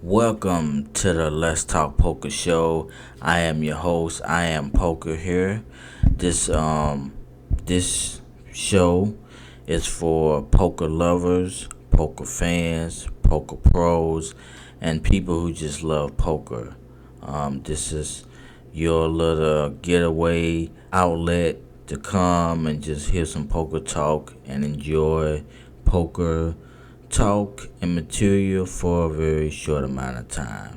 Welcome to the Let's Talk Poker Show. I am your host. I am Poker here. This show is for poker lovers, poker fans, poker pros, and people who just love poker. This is your little getaway outlet to come and just hear some poker talk and enjoy poker talk and material for a very short amount of time.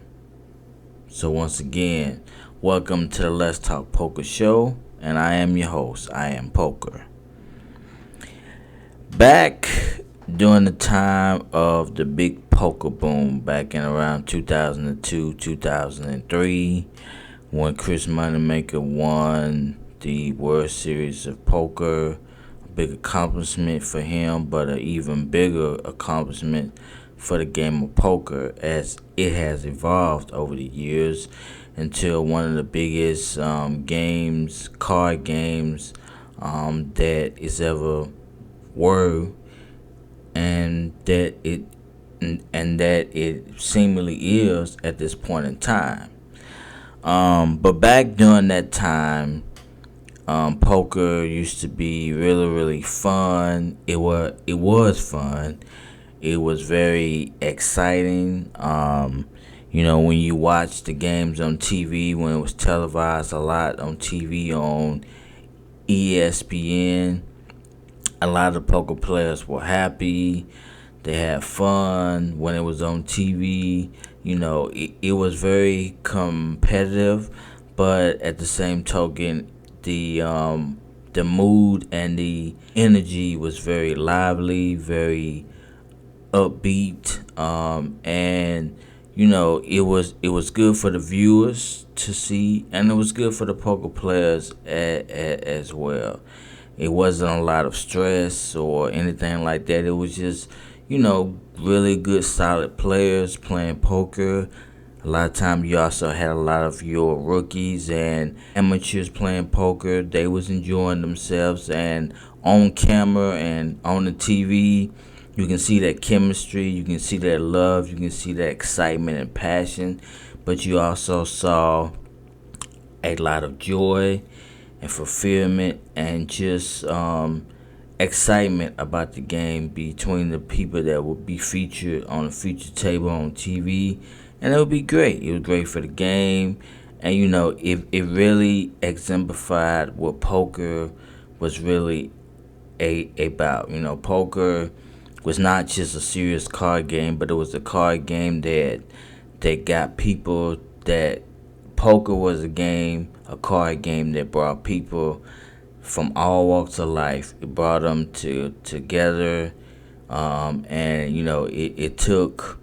So, once again, welcome to the Let's Talk Poker Show, and I am your host. I am Poker. Back during the time of the big poker boom, back in around 2002, 2003, when Chris Moneymaker won the World Series of Poker. A big accomplishment for him, but an even bigger accomplishment for the game of poker as it has evolved over the years until one of the biggest card games, that is ever were, and that it seemingly is at this point in time. But back during that time, poker used to be really, really fun. It was fun. It was very exciting. When you watch the games on TV, when it was televised a lot on TV on ESPN, a lot of poker players were happy. They had fun when it was on TV. It was very competitive, but at the same token, the mood and the energy was very lively, very upbeat, and it was good for the viewers to see, and it was good for the poker players as well. It wasn't a lot of stress or anything like that. It was just really good, solid players playing poker. A lot of time you also had a lot of your rookies and amateurs playing poker. They was enjoying themselves, and on camera and on the TV, you can see that chemistry, you can see that love, you can see that excitement and passion, but you also saw a lot of joy and fulfillment and just excitement about the game between the people that would be featured on the feature table on TV, and it would be great. It was great for the game, and it really exemplified what poker was really about. Poker was not just a serious card game, but it was a card game that got people that poker was a card game that brought people from all walks of life. It brought them together, and it took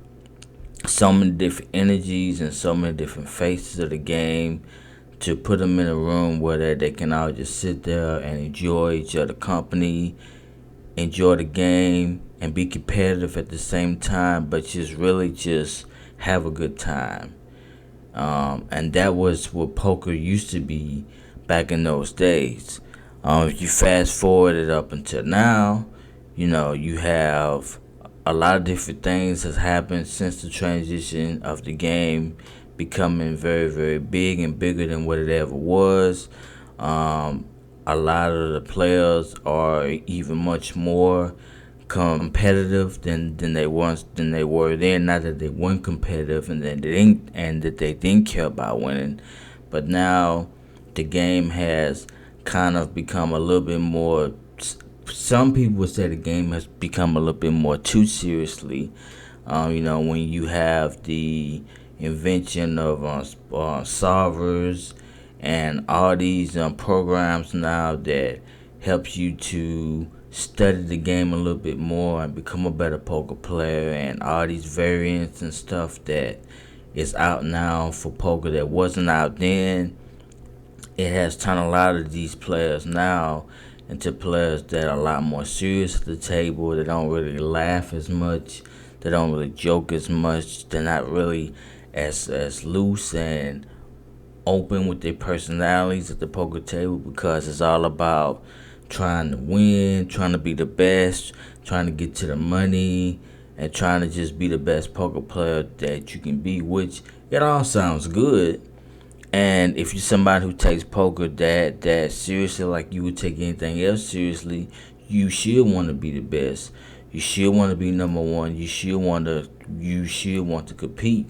so many different energies and so many different faces of the game to put them in a room where they can all just sit there and enjoy each other company, enjoy the game, and be competitive at the same time, but just have a good time. And that was what poker used to be back in those days. If you fast forward it up until now, you have a lot of different things has happened since the transition of the game becoming very, very big and bigger than what it ever was. A lot of the players are even much more competitive than they were then. Not that they weren't competitive and that they didn't care about winning, but now the game has kind of become a little bit more. Some people would say the game has become a little bit more too seriously. When you have the invention of solvers and all these programs now that helps you to study the game a little bit more and become a better poker player, and all these variants and stuff that is out now for poker that wasn't out then. It has turned a lot of these players now into players that are a lot more serious at the table. They don't really laugh as much. They don't really joke as much. They're not really as loose and open with their personalities at the poker table, because it's all about trying to win, trying to be the best, trying to get to the money, and trying to just be the best poker player that you can be, which it all sounds good. And if you're somebody who takes poker that seriously, like you would take anything else seriously, you should want to be the best. You should want to be number one. You should want to compete.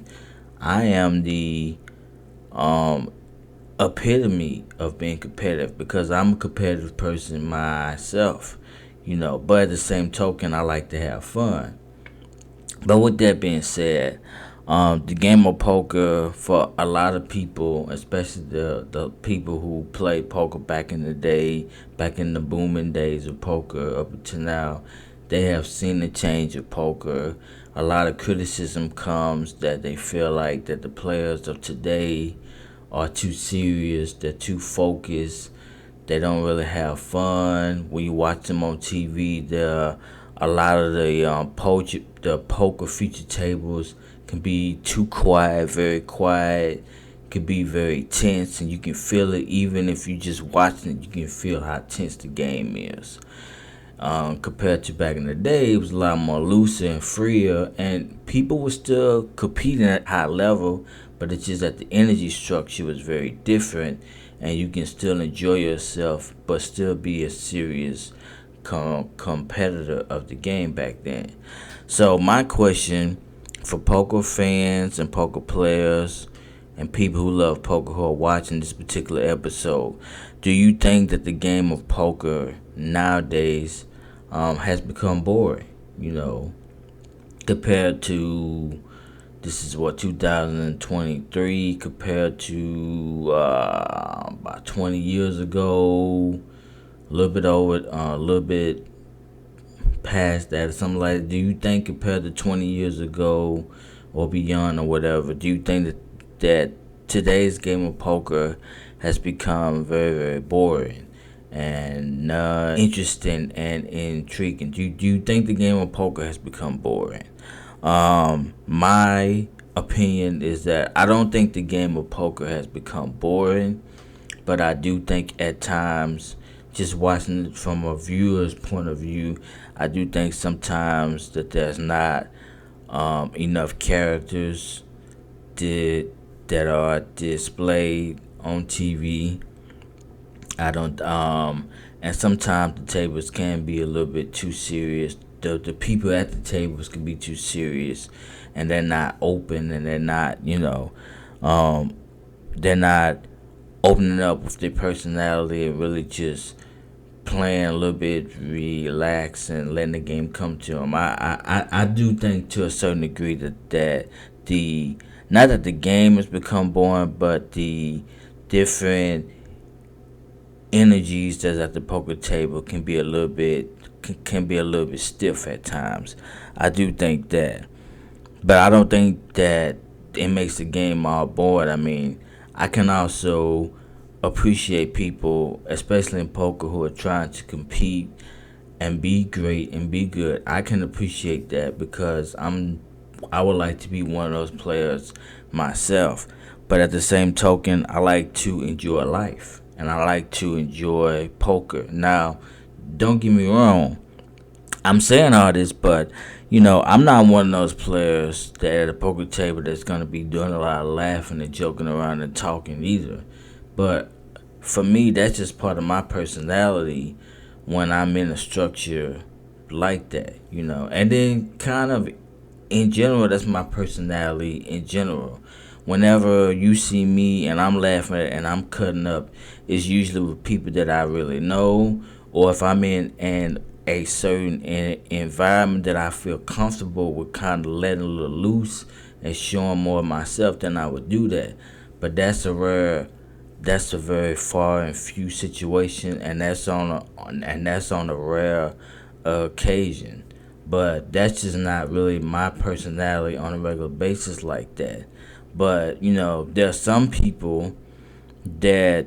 I am the um epitome of being competitive because I'm a competitive person myself, but at the same token, I like to have fun. But with that being said, the game of poker for a lot of people, especially the people who played poker back in the day, back in the booming days of poker up until now, they have seen the change of poker. A lot of criticism comes that they feel like that the players of today are too serious, they're too focused, they don't really have fun. When you watch them on TV, a lot of the poker feature tables can be too quiet, very quiet, can be very tense, and you can feel it even if you just watching it. You can feel how tense the game is. Compared to back in the day, it was a lot more looser and freer, and people were still competing at high level, but it's just that the energy structure was very different, and you can still enjoy yourself, but still be a serious competitor of the game back then. So my question for poker fans and poker players and people who love poker who are watching this particular episode, do you think that the game of poker nowadays has become boring? Compared to this is what 2023 compared to about 20 years ago, a little bit over, a little bit past that or something like that. Do you think compared to 20 years ago or beyond or whatever, do you think that today's game of poker has become very, very boring and not interesting and intriguing? Do you think the game of poker has become boring? My opinion is that I don't think the game of poker has become boring, but I do think at times, just watching it from a viewer's point of view, I do think sometimes that there's not enough characters that are displayed on TV. I don't and sometimes the tables can be a little bit too serious. The people at the tables can be too serious, and they're not open, and they're not opening up with their personality and really just playing a little bit relaxed and letting the game come to them. I do think to a certain degree that the not that the game has become boring, but the different energies that's at the poker table can be a little bit stiff at times. I do think that, but I don't think that it makes the game all bored. I mean, I can also appreciate people, especially in poker, who are trying to compete and be great and be good. I can appreciate that because I would like to be one of those players myself. But at the same token, I like to enjoy life and I like to enjoy poker. Now, don't get me wrong. I'm saying all this, but I'm not one of those players that at a poker table that's gonna be doing a lot of laughing and joking around and talking either. But for me, that's just part of my personality when I'm in a structure like that. And then kind of in general, that's my personality in general. Whenever you see me and I'm laughing and I'm cutting up, it's usually with people that I really know, or if I'm in a certain environment that I feel comfortable with, kind of letting a little loose and showing more of myself, then I would do that. But that's a very far and few situation, and that's on a rare occasion. But that's just not really my personality on a regular basis like that. But there are some people that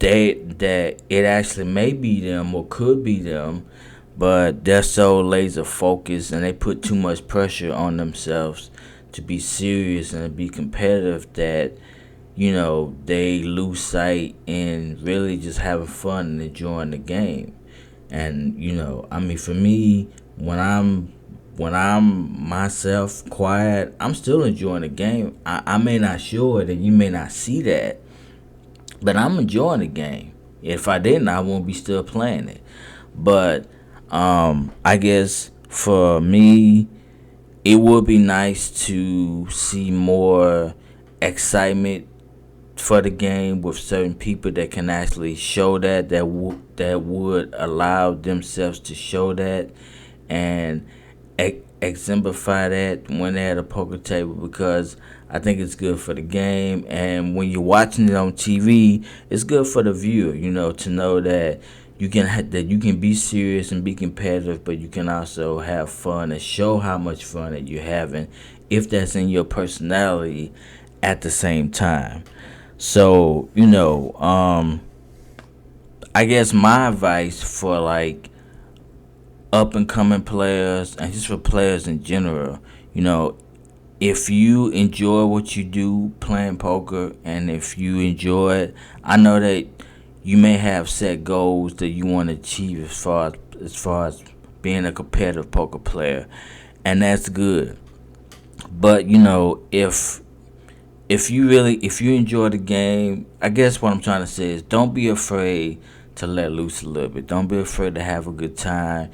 that it actually may be them or could be them, but they're so laser focused and they put too much pressure on themselves to be serious and to be competitive that they lose sight in really just having fun and enjoying the game. And I mean, for me, when I'm when I'm myself quiet, I'm still enjoying the game. I may not show it and you may not see that, but I'm enjoying the game. If I didn't, I won't be still playing it. But I guess for me, it would be nice to see more excitement for the game with certain people that can actually show that would allow themselves to show that and exemplify that when they're at a poker table, because I think it's good for the game. And when you're watching it on TV, it's good for the viewer, to know that that you can be serious and be competitive, but you can also have fun and show how much fun that you're having, if that's in your personality at the same time. So, I guess my advice for like up and coming players and just for players in general, you know, if you enjoy what you do playing poker, and if you enjoy it, I know that you may have set goals that you want to achieve as far as being a competitive poker player, and that's good. But if you enjoy the game, I guess what I'm trying to say is don't be afraid to let loose a little bit. Don't be afraid to have a good time,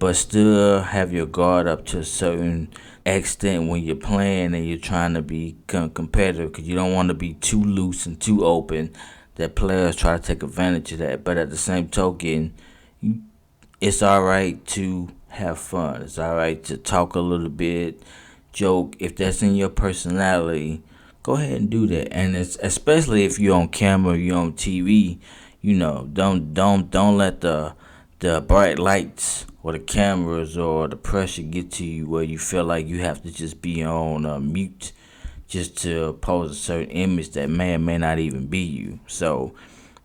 but still have your guard up to a certain extent when you're playing and you're trying to be competitive, because you don't want to be too loose and too open that players try to take advantage of that. But at the same token, it's all right to have fun. It's all right to talk a little bit, joke. If that's in your personality, go ahead and do that. And it's especially if you're on camera, you're on TV. Don't let the bright lights or the cameras or the pressure get to you where you feel like you have to just be on mute just to pose a certain image that may or may not even be you. So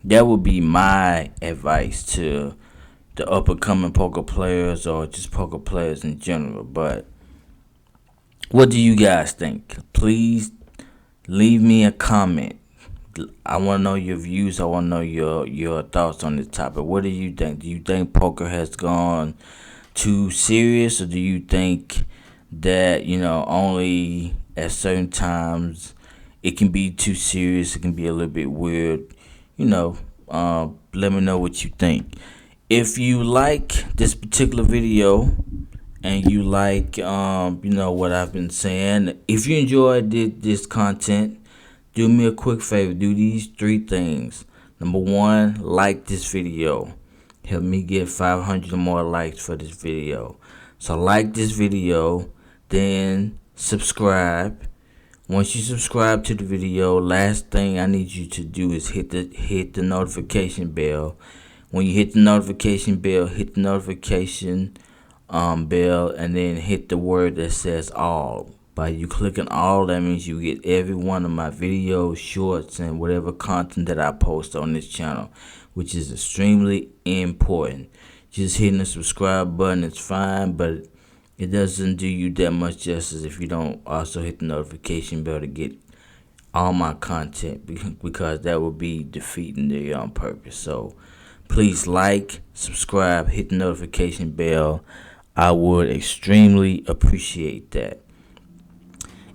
that would be my advice to the up and coming poker players, or just poker players in general. But what do you guys think? Please leave me a comment. I want to know your views. I want to know your thoughts on this topic. What do you think? Do you think poker has gone too serious, or do you think that only at certain times it can be too serious? It can be a little bit weird. Let me know what you think. If you like this particular video and you like what I've been saying, if you enjoyed this content, do me a quick favor. Do these 3 things. Number 1, like this video. Help me get 500 more likes for this video. So like this video, then subscribe. Once you subscribe to the video, last thing I need you to do is hit the notification bell. When you hit the notification bell, hit the notification bell, and then hit the word that says all. By you clicking all, that means you get every one of my videos, shorts, and whatever content that I post on this channel, which is extremely important. Just hitting the subscribe button is fine, but it doesn't do you that much justice if you don't also hit the notification bell to get all my content, because that would be defeating the purpose. So please like, subscribe, hit the notification bell. I would extremely appreciate that.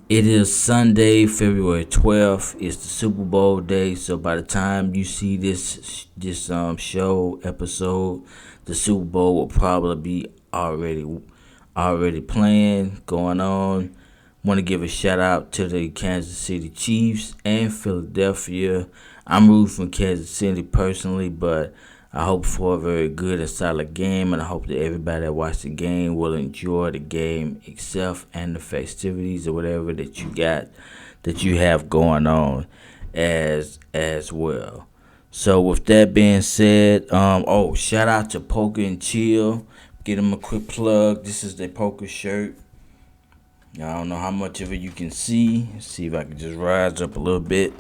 It is Sunday, February 12th. It's the Super Bowl day, so by the time you see this show episode, the Super Bowl will probably be already playing, going on. Want to give a shout out to the Kansas City Chiefs and Philadelphia. I'm rooting for Kansas City personally, but I hope for a very good and solid game, and I hope that everybody that watched the game will enjoy the game itself and the festivities or whatever that you have going on as well. So with that being said, shout out to Poker and Chill. Give them a quick plug. This is their poker shirt. I don't know how much of it you can see. Let's see if I can just rise up a little bit.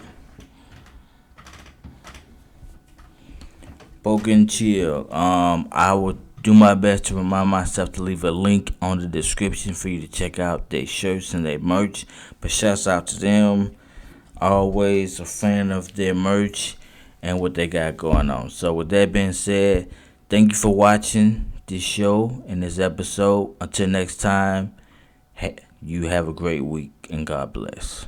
Poker and Chill. I will do my best to remind myself to leave a link on the description for you to check out their shirts and their merch. But shouts out to them. Always a fan of their merch and what they got going on. So with that being said, thank you for watching. this show and this episode. Until next time, you have a great week and God bless.